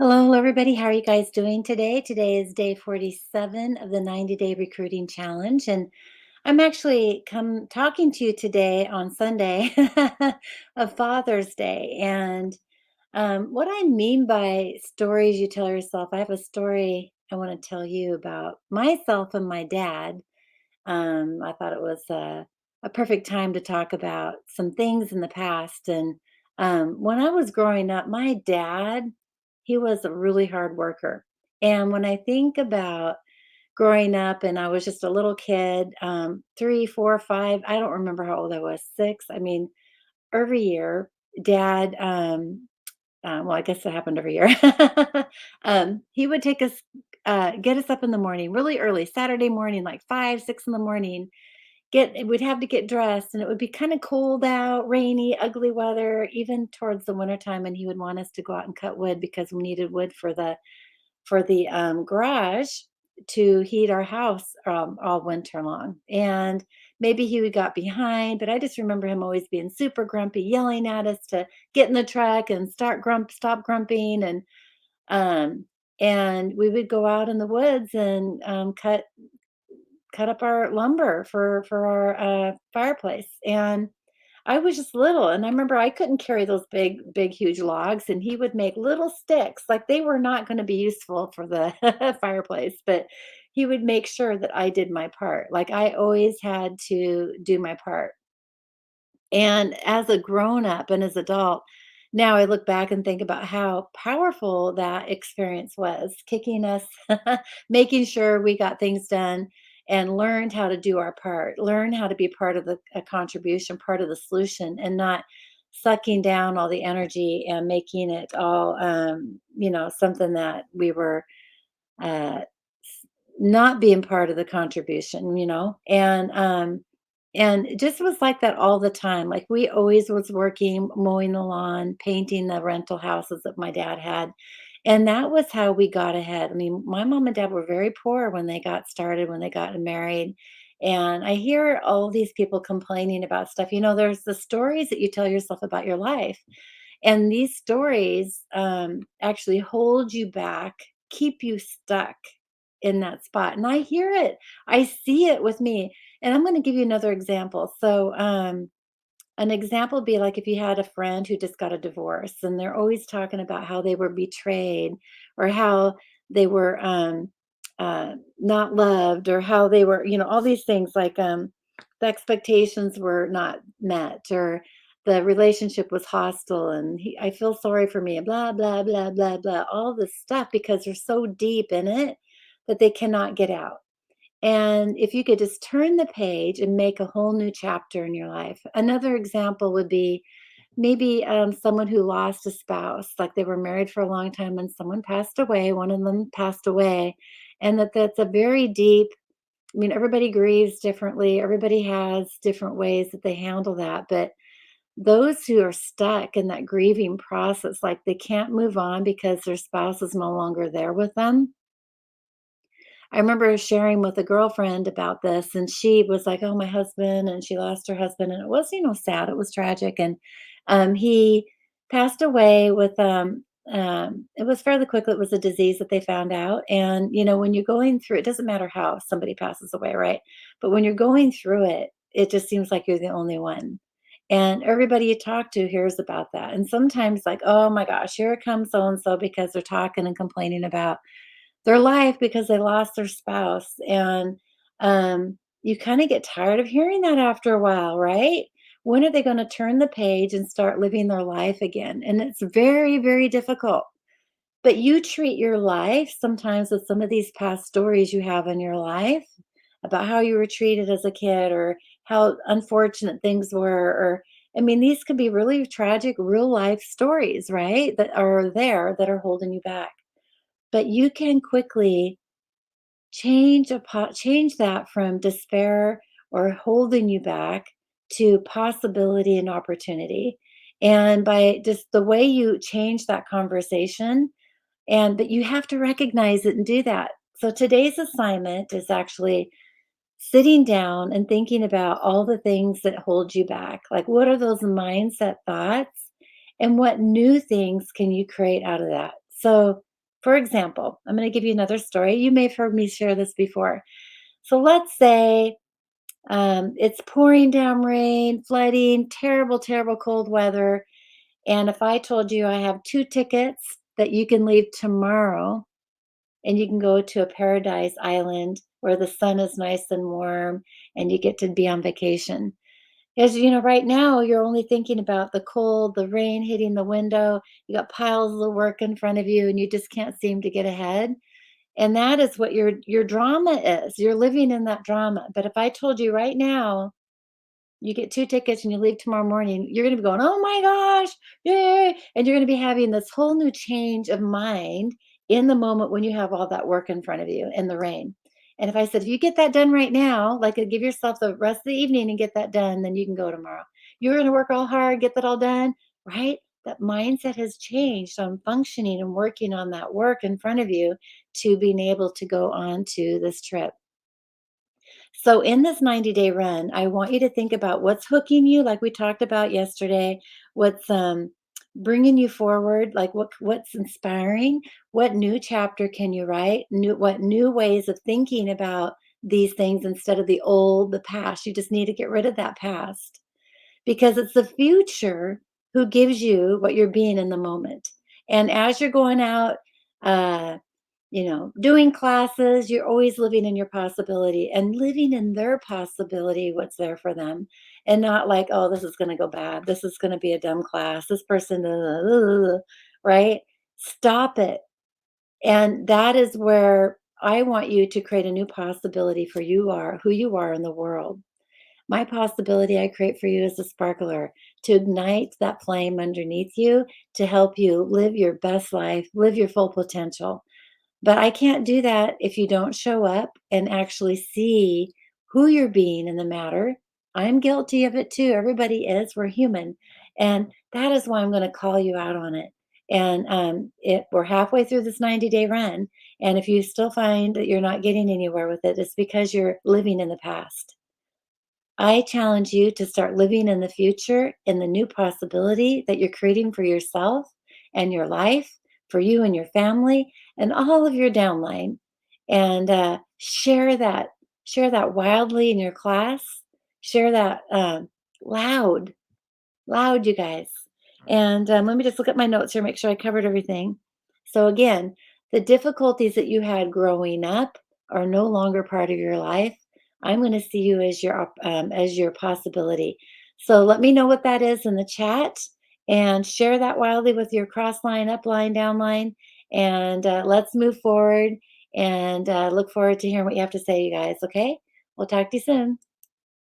Hello, everybody. How are you guys doing today? Today is day 47 of the 90-day recruiting challenge, and I'm actually come talking to you today on Sunday of Father's Day. And what I mean by stories you tell yourself, I have a story I want to tell you about myself and my dad. I thought it was a perfect time to talk about some things in the past. And when I was growing up, my dad, he was a really hard worker. And when I think about growing up and I was just a little kid, 3, 4, 5, I don't remember how old I was, 6. I mean, every year, dad, well, I guess it happened every year. He would take us, get us up in the morning, really early, Saturday morning, like 5, 6 in the morning. We'd have to get dressed, and it would be kind of cold out, rainy, ugly weather, even towards the wintertime. And he would want us to go out and cut wood because we needed wood for the garage to heat our house all winter long. And maybe he would got behind, but I just remember him always being super grumpy, yelling at us to get in the truck and stop grumping, um, and we would go out in the woods and cut up our lumber for our fireplace. And I was just little, and I remember I couldn't carry those big, huge logs, and he would make little sticks, like they were not gonna be useful for the fireplace, but he would make sure that I did my part. Like, I always had to do my part. And as a grown up and as adult, now I look back and think about how powerful that experience was, kicking us, making sure we got things done and learned how to do our part, learn how to be part of the a contribution, part of the solution, and not sucking down all the energy and making it all, something that we were uh, not being part of the contribution. And it just was like that all the time. Like, we always was working, mowing the lawn, painting the rental houses that my dad had. And that was how we got ahead. I mean, my mom and dad were very poor when they got started, when they got married. And I hear all these people complaining about stuff. There's the stories that you tell yourself about your life. And these stories actually hold you back, keep you stuck in that spot. And I hear it, I see it with me. And I'm going to give you another example. So, an example would be like if you had a friend who just got a divorce and they're always talking about how they were betrayed or how they were not loved or how they were, all these things like the expectations were not met or the relationship was hostile and I feel sorry for me and blah, blah, blah, blah, blah, all this stuff because they're so deep in it that they cannot get out. And if you could just turn the page and make a whole new chapter in your life. Another example would be maybe someone who lost a spouse, like they were married for a long time and someone passed away, one of them passed away. And that's a very deep, I mean, everybody grieves differently, everybody has different ways that they handle that. But those who are stuck in that grieving process, like they can't move on because their spouse is no longer there with them. I remember sharing with a girlfriend about this, and she was like, "Oh, my husband," and she lost her husband, and it was, sad. It was tragic, and he passed away with it was fairly quickly. It was a disease that they found out, and when you're going through, it doesn't matter how somebody passes away, right? But when you're going through it, it just seems like you're the only one. And everybody you talk to hears about that. And sometimes, like, oh my gosh, here comes so and so because they're talking and complaining about their life because they lost their spouse. And you kind of get tired of hearing that after a while, right? When are they going to turn the page and start living their life again? And it's very, very difficult. But you treat your life sometimes with some of these past stories you have in your life about how you were treated as a kid or how unfortunate things were. Or, I mean, these could be really tragic real life stories, right? That are there that are holding you back. But you can quickly change that from despair or holding you back to possibility and opportunity. And by just the way you change that conversation, but you have to recognize it and do that. So today's assignment is actually sitting down and thinking about all the things that hold you back. Like, what are those mindset thoughts? And what new things can you create out of that? So For example, I'm going to give you another story. You may have heard me share this before. So let's say it's pouring down rain, flooding, terrible, terrible cold weather. And if I told you I have 2 tickets that you can leave tomorrow and you can go to a paradise island where the sun is nice and warm and you get to be on vacation. Because, right now you're only thinking about the cold, the rain hitting the window, you got piles of work in front of you and you just can't seem to get ahead. And that is what your drama is. You're living in that drama. But if I told you right now you get 2 tickets and you leave tomorrow morning, you're gonna be going, "Oh my gosh, yay!" And you're gonna be having this whole new change of mind in the moment when you have all that work in front of you in the rain. And if I said, "If you get that done right now, like, give yourself the rest of the evening and get that done, then you can go tomorrow." You're gonna work all hard, get that all done, right? That mindset has changed on functioning and working on that work in front of you to being able to go on to this trip. So in this 90-day run, I want you to think about what's hooking you, like we talked about yesterday, what's bringing you forward, like what's inspiring, what new chapter can you write, what new ways of thinking about these things instead of the past. You just need to get rid of that past because it's the future who gives you what you're being in the moment. And as you're going out, uh, doing classes, you're always living in your possibility and living in their possibility, what's there for them, and not like, oh, this is going to go bad. This is going to be a dumb class. This person, right? Stop it. And that is where I want you to create a new possibility for who you are in the world. My possibility I create for you is a sparkler to ignite that flame underneath you to help you live your best life, live your full potential. But I can't do that if you don't show up and actually see who you're being in the matter. I'm guilty of it too. Everybody is. We're human. And that is why I'm going to call you out on it. And we're halfway through this 90-day run. And if you still find that you're not getting anywhere with it, it's because you're living in the past. I challenge you to start living in the future in the new possibility that you're creating for yourself and your life, for you and your family, and all of your downline. And share that wildly in your class. Share that loud, loud, you guys. And let me just look at my notes here, make sure I covered everything. So again, the difficulties that you had growing up are no longer part of your life. I'm going to see you as your possibility. So let me know what that is in the chat, and share that wildly with your cross line, up line, down line, and let's move forward. And look forward to hearing what you have to say, you guys. Okay, we'll talk to you soon.